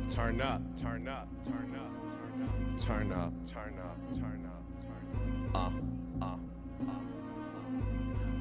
Turn up, turn up, turn up, turn up, turn up, turn up, turn up.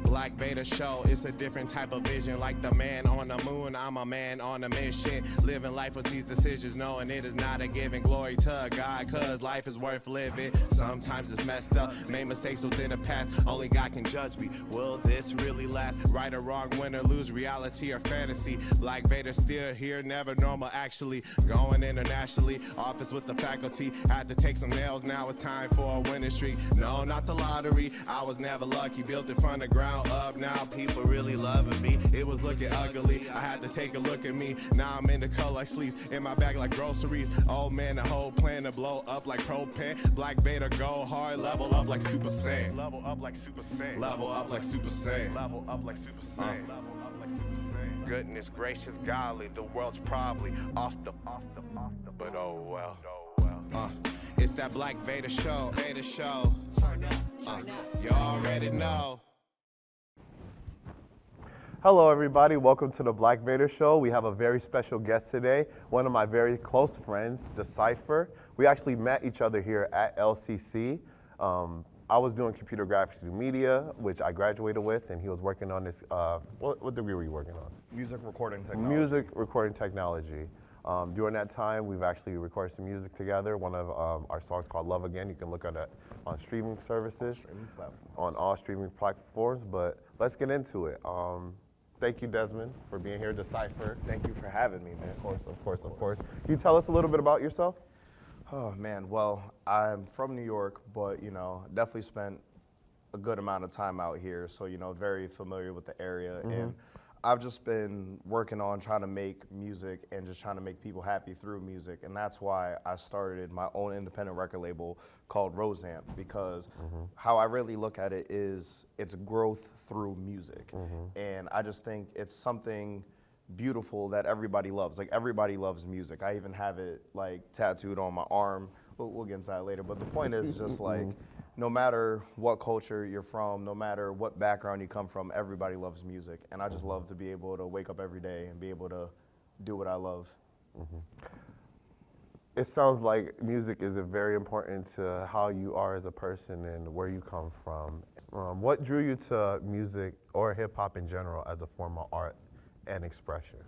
Blak Vader Show, it's a different type of vision. Like the man on the moon, I'm a man on a mission. Living life with these decisions, knowing it is not a given. Glory to God, cause life is worth living. Sometimes it's messed up, made mistakes within the past. Only God can judge me. Will this really last? Right or wrong, win or lose, reality or fantasy. Blak Vader still here, never normal actually. Going internationally, office with the faculty. Had to take some nails, now it's time for a winning streak. No, not the lottery, I was never lucky. Built it from the ground up, now people really loving me. It was looking ugly, I had to take a look at me. Now I'm in the color like sleeves, in my bag like groceries. Oh man, the whole plan to blow up like propane. Blak Vader go hard, level up like Super Saiyan. Level up like Super Saiyan. Level up like Super Saiyan. Level up like Super Saiyan. Level up like Super Saiyan. Goodness gracious, golly, the world's probably off the, but oh well. It's that Blak Vader Show, Vader Show. You already know. Hello everybody, welcome to the Blak Vader Show. We have a very special guest today, one of my very close friends, Decipher. We actually met each other here at LCC. I was doing computer graphics and media, which I graduated with, and he was working on this, what degree were you working on? Music recording technology. Music recording technology. During that time, we've actually recorded some music together. One of our songs called Love Again. You can look at it on streaming services. Streaming platforms. On all streaming platforms, but let's get into it. Thank you, Desmond, for being here. Decipher. Thank you for having me, man. Of course. Can you tell us a little bit about yourself? Oh, man. Well, I'm from New York, but, definitely spent a good amount of time out here. So, very familiar with the area. Mm-hmm. And I've just been working on trying to make music and just trying to make people happy through music. And that's why I started my own independent record label called Rosamp, because how I really look at it is it's growth through music. And I just think it's something beautiful that everybody loves. Like, everybody loves music. I even have it like tattooed on my arm. We'll get into that later. But the point is just like, no matter what culture you're from, no matter what background you come from, everybody loves music. And I just love to be able to wake up every day and be able to do what I love. It sounds like music is very important to how you are as a person and where you come from. What drew you to music or hip hop in general as a form of art and expression?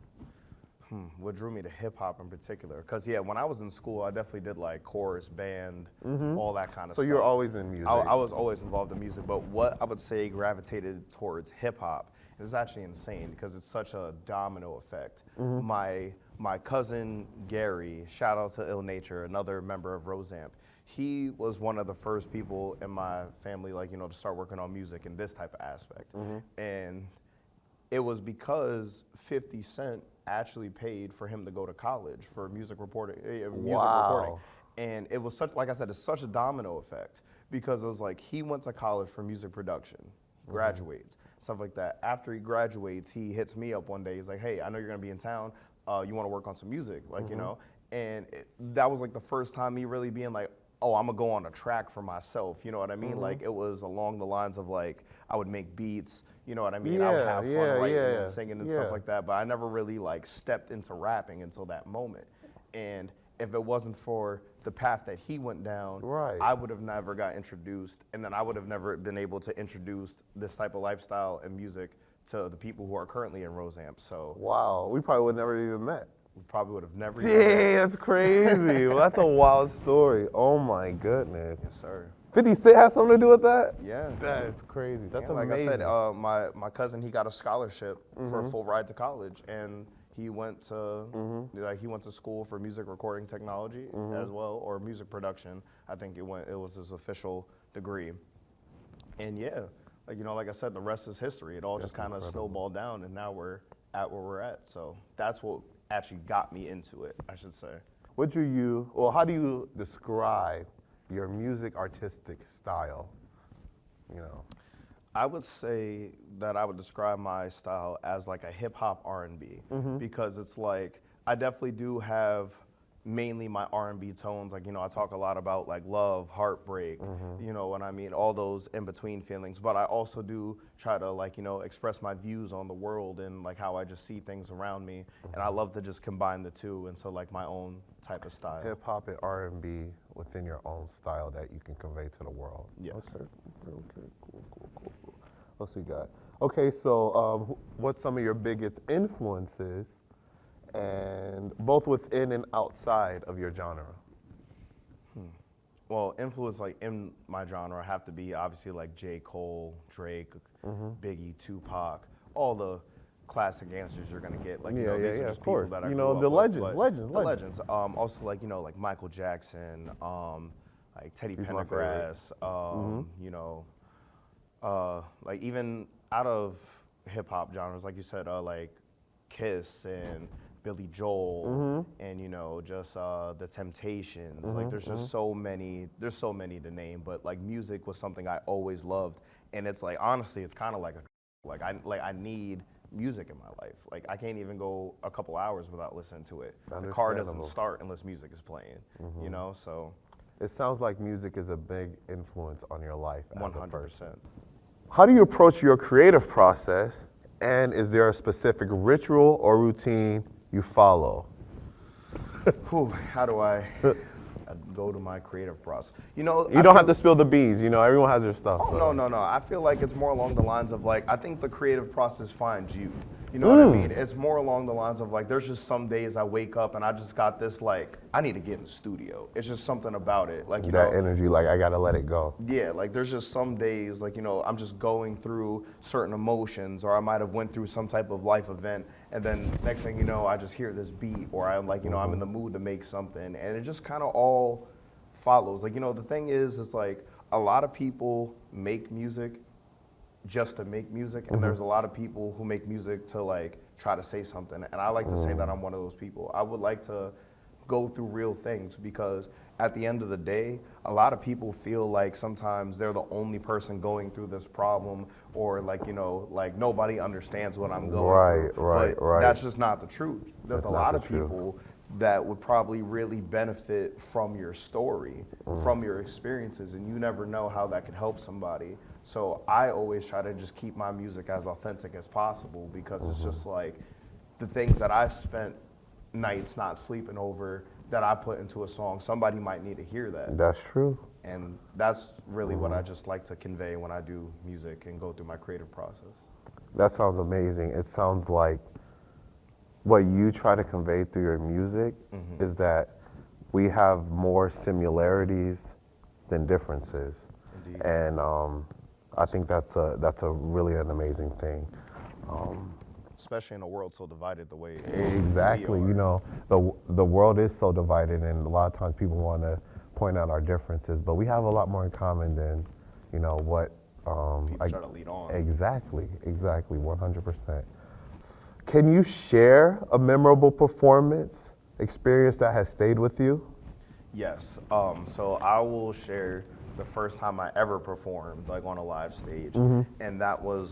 What drew me to hip hop in particular? Because when I was in school, I definitely did like chorus, band, all that kind of stuff. So you're always in music? I was always involved in music, but what I would say gravitated towards hip hop is actually insane because it's such a domino effect. My cousin Gary, shout out to Ill Nature, another member of Rosamp, he was one of the first people in my family, to start working on music in this type of aspect. And it was because 50 Cent actually paid for him to go to college for music recording. And it was such, like I said, it's such a domino effect because it was like he went to college for music production, he graduates, stuff like that. After he graduates, he hits me up one day. He's like, hey, I know you're gonna be in town. You wanna work on some music, And that was like the first time me really being like, oh, I'm gonna go on a track for myself, you know what I mean? Like, it was along the lines of like, I would make beats, you know what I mean? I would have fun writing and singing and stuff like that, but I never really like stepped into rapping until that moment. And if it wasn't for the path that he went down, I would have never got introduced, and then I would have never been able to introduce this type of lifestyle and music to the people who are currently in Rosamp, so. Wow, we probably would never even met. We probably would have never Dang, that's crazy. Well, that's a wild story. Oh my goodness. Yes, sir. 50 Cent has something to do with that? Yeah. That's crazy. That's like amazing. I said, my cousin, he got a scholarship for a full ride to college, and he went to he went to school for music recording technology as well, or music production. I think it was his official degree. And like I said, the rest is history. It all just kind of snowballed down, and now we're at where we're at. So that's what actually got me into it, I should say. How do you describe your music artistic style? I would say that I would describe my style as like a hip hop R&B because it's like I definitely do have mainly my R&B tones. Like, you know, I talk a lot about like love, heartbreak, you know what I mean, all those in between feelings. But I also do try to like, you know, express my views on the world and like how I just see things around me. And I love to just combine the two into like my own type of style. Hip hop and R&B within your own style that you can convey to the world. Yes. Okay, cool. What's we got? Okay, so what's some of your biggest influences, and both within and outside of your genre? Well, influence like in my genre have to be obviously like J. Cole, Drake, Biggie, Tupac, all the classic answers you're gonna get. Like, you know, these are just people that I grew up the with, legends, but legends. The legends. Also like, you know, like Michael Jackson, like Teddy Pendergrass, you know, like even out of hip hop genres, like you said, like Kiss and Billy Joel, and you know, just the Temptations. Like, there's just so many. There's so many to name. But like, music was something I always loved, and it's like honestly, it's kind of like I need music in my life. Like, I can't even go a couple hours without listening to it. The car doesn't start unless music is playing. You know, so. It sounds like music is a big influence on your life. 100%. How do you approach your creative process, and is there a specific ritual or routine you follow? How do I go to my creative process? You know, you don't have to spill the beans. You know, everyone has their stuff. Oh, no. I feel like it's more along the lines of like, I think the creative process finds you. You know what I mean? It's more along the lines of like, there's just some days I wake up and I just got this like, I need to get in the studio. It's just something about it. Like, you know, that energy, like I gotta let it go. Yeah, like there's just some days, like, you know, I'm just going through certain emotions, or I might have went through some type of life event, and then next thing you know, I just hear this beat, or I'm like, you know, I'm in the mood to make something, and it just kind of all follows. Like, you know, the thing is, it's like a lot of people make music just to make music, and there's a lot of people who make music to like try to say something, and I like to say that I'm one of those people. I would like to go through real things, because at the end of the day, a lot of people feel like sometimes they're the only person going through this problem, or like, you know, like nobody understands what I'm going through. Right. That's just not the truth. There's a lot of people that would probably really benefit from your story, from your experiences, and you never know how that could help somebody. So I always try to just keep my music as authentic as possible, because it's just like the things that I spent nights not sleeping over that I put into a song, somebody might need to hear that. That's true. And that's really what I just like to convey when I do music and go through my creative process. That sounds amazing. It sounds like what you try to convey through your music is that we have more similarities than differences. Indeed. And I think that's a really an amazing thing. Especially in a world so divided the way Exactly. You know, the world is so divided, and a lot of times people want to point out our differences, but we have a lot more in common than, you know, what people try to lead on. Exactly, 100%. Can you share a memorable performance experience that has stayed with you? Yes. So I will share the first time I ever performed like on a live stage, and that was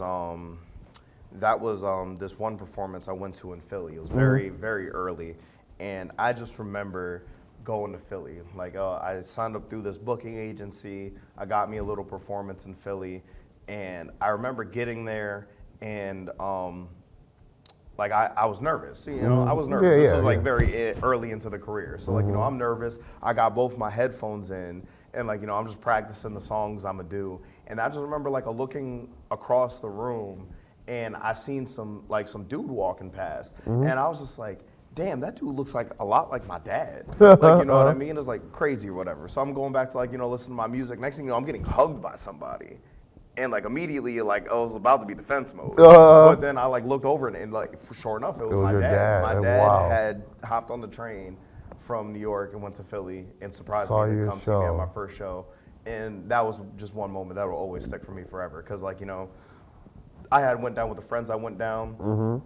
this one performance I went to in Philly. It was very, very early, and I just remember going to Philly. Like, I signed up through this booking agency. I got me a little performance in Philly, and I remember getting there, and like I was nervous. You know, I was nervous. This was like very early into the career, so like, you know, I'm nervous. I got both my headphones in, and like, you know, I'm just practicing the songs I'm gonna do, and I just remember like looking across the room, and I seen some dude walking past, and I was just like, damn, that dude looks like a lot like my dad. Like, you know what I mean? It's like crazy or whatever. So I'm going back to like, you know, listen to my music. Next thing you know, I'm getting hugged by somebody. And like immediately, like, I was about to be defense mode. But then I like looked over and like, sure enough, it was my dad. My dad had hopped on the train from New York and went to Philly and surprised me to come see me at my first show. And that was just one moment that will always stick for me forever. Cause like, you know, I had went down with the friends I went down.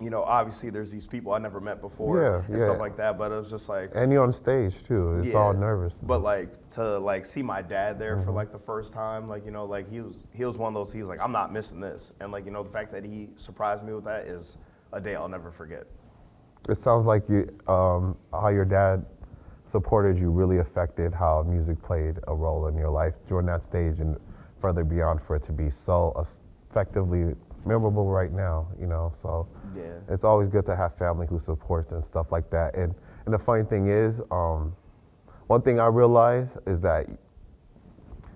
You know, obviously there's these people I never met before and stuff like that, but it was just like. And you're on stage too, it's all nervous. But like, to like see my dad there for like the first time, like, you know, like he was one of those, he's like, I'm not missing this. And like, you know, the fact that he surprised me with that is a day I'll never forget. It sounds like you, how your dad supported you really affected how music played a role in your life during that stage and further beyond for it to be so effectively memorable right now, you know? So Yeah. it's always good to have family who supports and stuff like that. And the funny thing is, one thing I realize is that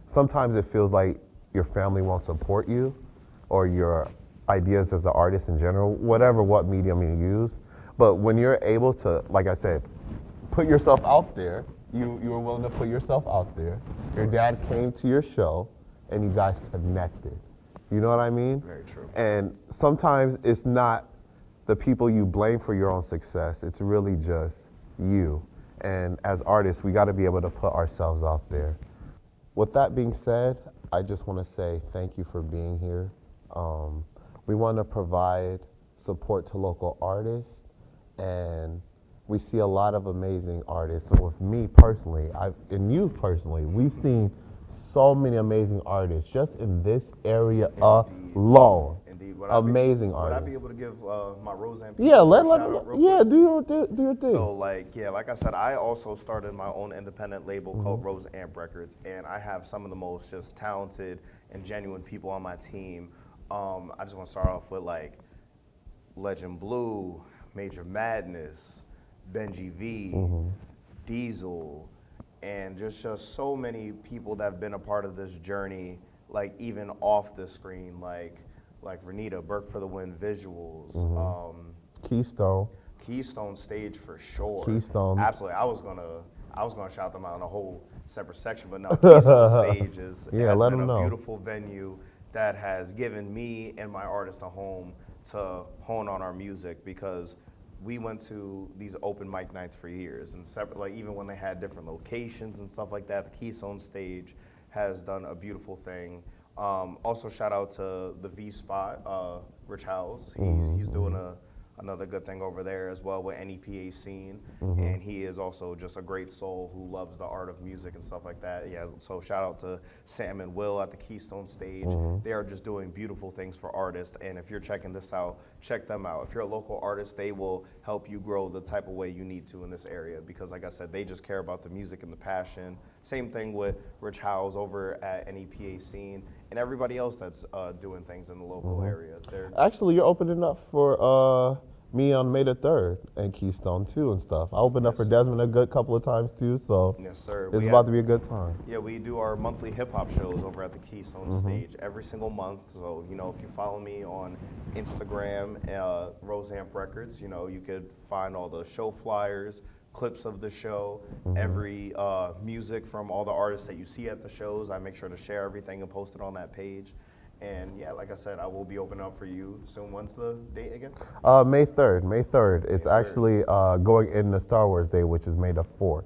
sometimes it feels like your family won't support you or your ideas as an artist in general, what medium you use. But when you're able to, like I said, put yourself out there, you were willing to put yourself out there. Your dad came to your show and you guys connected. You know what I mean? Very true. And sometimes it's not the people you blame for your own success, it's really just you. And as artists, we gotta be able to put ourselves out there. With that being said, I just wanna say thank you for being here. We wanna provide support to local artists, and we see a lot of amazing artists. And with me personally, and you personally, we've seen so many amazing artists just in this area alone. Indeed. Amazing Would artists. I be able to give my Roseanne Yeah, people a shout out real quick? do your thing. So like I said, I also started my own independent label called Roseanne Records, and I have some of the most just talented and genuine people on my team. I just want to start off with like Legend Blue, Major Madness, Benji V, Diesel, and just so many people that have been a part of this journey, like even off the screen, like Renita, Burke for the Win Visuals, Keystone Stage for sure. Keystone. Absolutely. I was gonna shout them out in a whole separate section, but no, Keystone Stage has been a beautiful venue that has given me and my artist a home to hone on our music, because we went to these open mic nights for years, and like even when they had different locations and stuff like that, the Keystone Stage has done a beautiful thing. Also shout out to the V Spot, Rich Howes. He's doing another good thing over there as well with NEPA Scene, and he is also just a great soul who loves the art of music and stuff like that. Yeah, so shout out to Sam and Will at the Keystone Stage. They are just doing beautiful things for artists, and if you're checking this out, check them out. If you're a local artist, they will help you grow the type of way you need to in this area, because like I said, they just care about the music and the passion. Same thing with Rich Howes over at NEPA Scene, and everybody else that's doing things in the local area. Actually, you're opening up for me on May the 3rd and Keystone too and stuff. I opened up for Desmond a good couple of times too, so yes, sir. It's about to be a good time. Yeah, we do our monthly hip hop shows over at the Keystone Stage every single month. So, you know, if you follow me on Instagram, Roseanne Records, you know, you could find all the show flyers, clips of the show, every music from all the artists that you see at the shows. I make sure to share everything and post it on that page. And yeah, like I said, I will be opening up for you soon. When's the date again? May 3rd. It's actually going into Star Wars Day, which is May the 4th.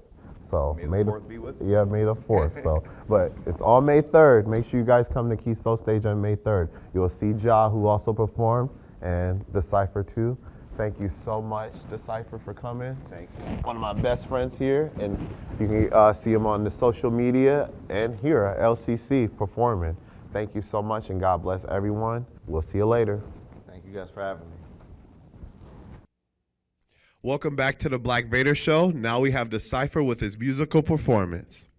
So May the 4th be with you? Yeah, May the 4th. So, but it's on May 3rd. Make sure you guys come to Keystone Stage on May 3rd. You'll see Ja, who also performed, and Decipher too. Thank you so much, Decipher, for coming. Thank you. One of my best friends here, and you can see him on the social media and here at LCC performing. Thank you so much, and God bless everyone. We'll see you later. Thank you guys for having me. Welcome back to the Blak Vader Show. Now we have Decipher with his musical performance.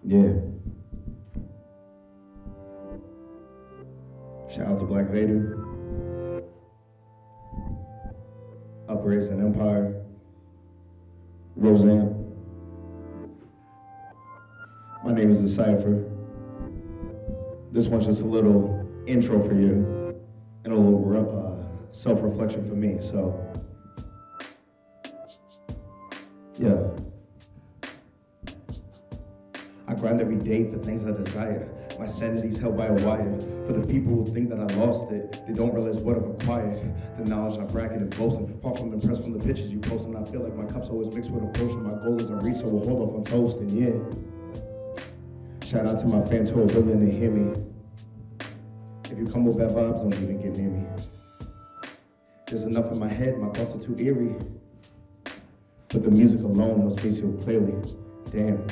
Yeah. Shout out to Blak Vader. Operation Empire. Roseanne. My name is Decipher. This one's just a little intro for you and a little self-reflection for me, so yeah. I grind every day for things I desire. My sanity's held by a wire. For the people who think that I lost it, they don't realize what I've acquired. The knowledge I bracket and boasting. Far from impressed from the pictures you post, and I feel like my cup's always mixed with a potion. My goal is a reach, so we'll hold off on toasting, yeah. Shout out to my fans who are willing to hear me. If you come with bad vibes, don't even get near me. There's enough in my head, my thoughts are too eerie. But the music alone helps me see clearly. Damn.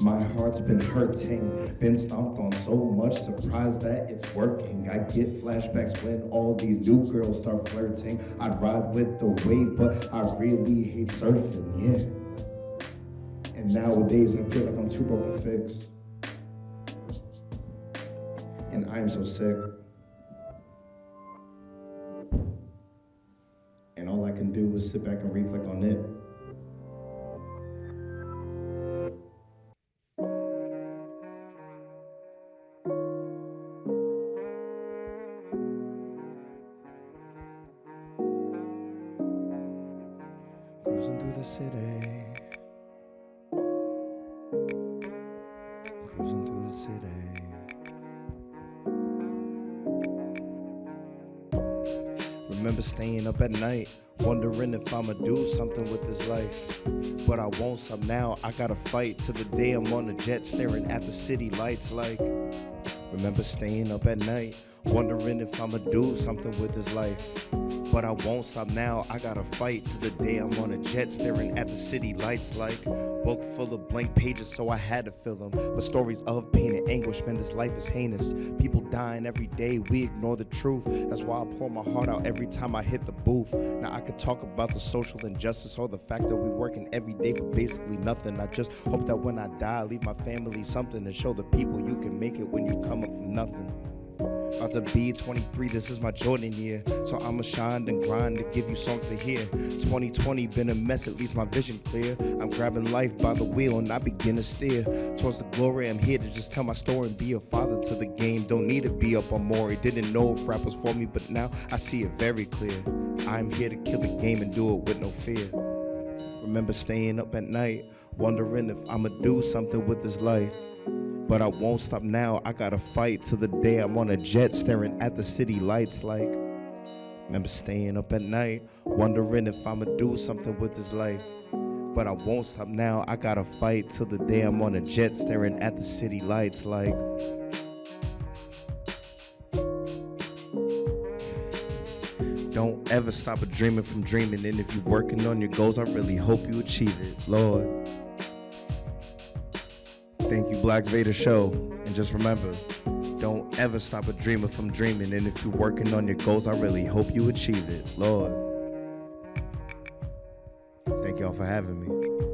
My heart's been hurting, been stomped on so much, surprised that it's working. I get flashbacks when all these new girls start flirting. I'd ride with the wave, but I really hate surfing, yeah. And nowadays I feel like I'm too broke to fix. And I'm so sick. And all I can do is sit back and reflect on it. Cruising through the city. Cruising through the city. Remember staying up at night, wondering if I'ma do something with this life. But I won't stop now, I gotta fight till the day I'm on the jet staring at the city lights like. Remember staying up at night, wondering if I'ma do something with this life. But I won't stop now, I gotta fight till the day I'm on a jet staring at the city lights like. Book full of blank pages so I had to fill them. But stories of pain and anguish, man, this life is heinous. People dying every day, we ignore the truth. That's why I pour my heart out every time I hit the booth. Now I could talk about the social injustice or the fact that we working every day for basically nothing. I just hope that when I die, I leave my family something and show the people you can make it when you come up from nothing. About to be 23, this is my Jordan year. So I'ma shine and grind to give you songs to hear. 2020 been a mess, at least my vision clear. I'm grabbing life by the wheel and I begin to steer towards the glory. I'm here to just tell my story and be a father to the game. Don't need to be up on Maury. Didn't know if rap was for me, but now I see it very clear. I'm here to kill the game and do it with no fear. Remember staying up at night, wondering if I'ma do something with this life. But I won't stop now, I gotta fight till the day I'm on a jet staring at the city lights like. Remember staying up at night, wondering if I'ma do something with this life. But I won't stop now, I gotta fight till the day I'm on a jet staring at the city lights like. Don't ever stop a dreaming from dreaming, and if you're working on your goals, I really hope you achieve it, Lord. Thank you, Blak Vader Show. And just remember, don't ever stop a dreamer from dreaming. And if you're working on your goals, I really hope you achieve it, Lord. Thank y'all for having me.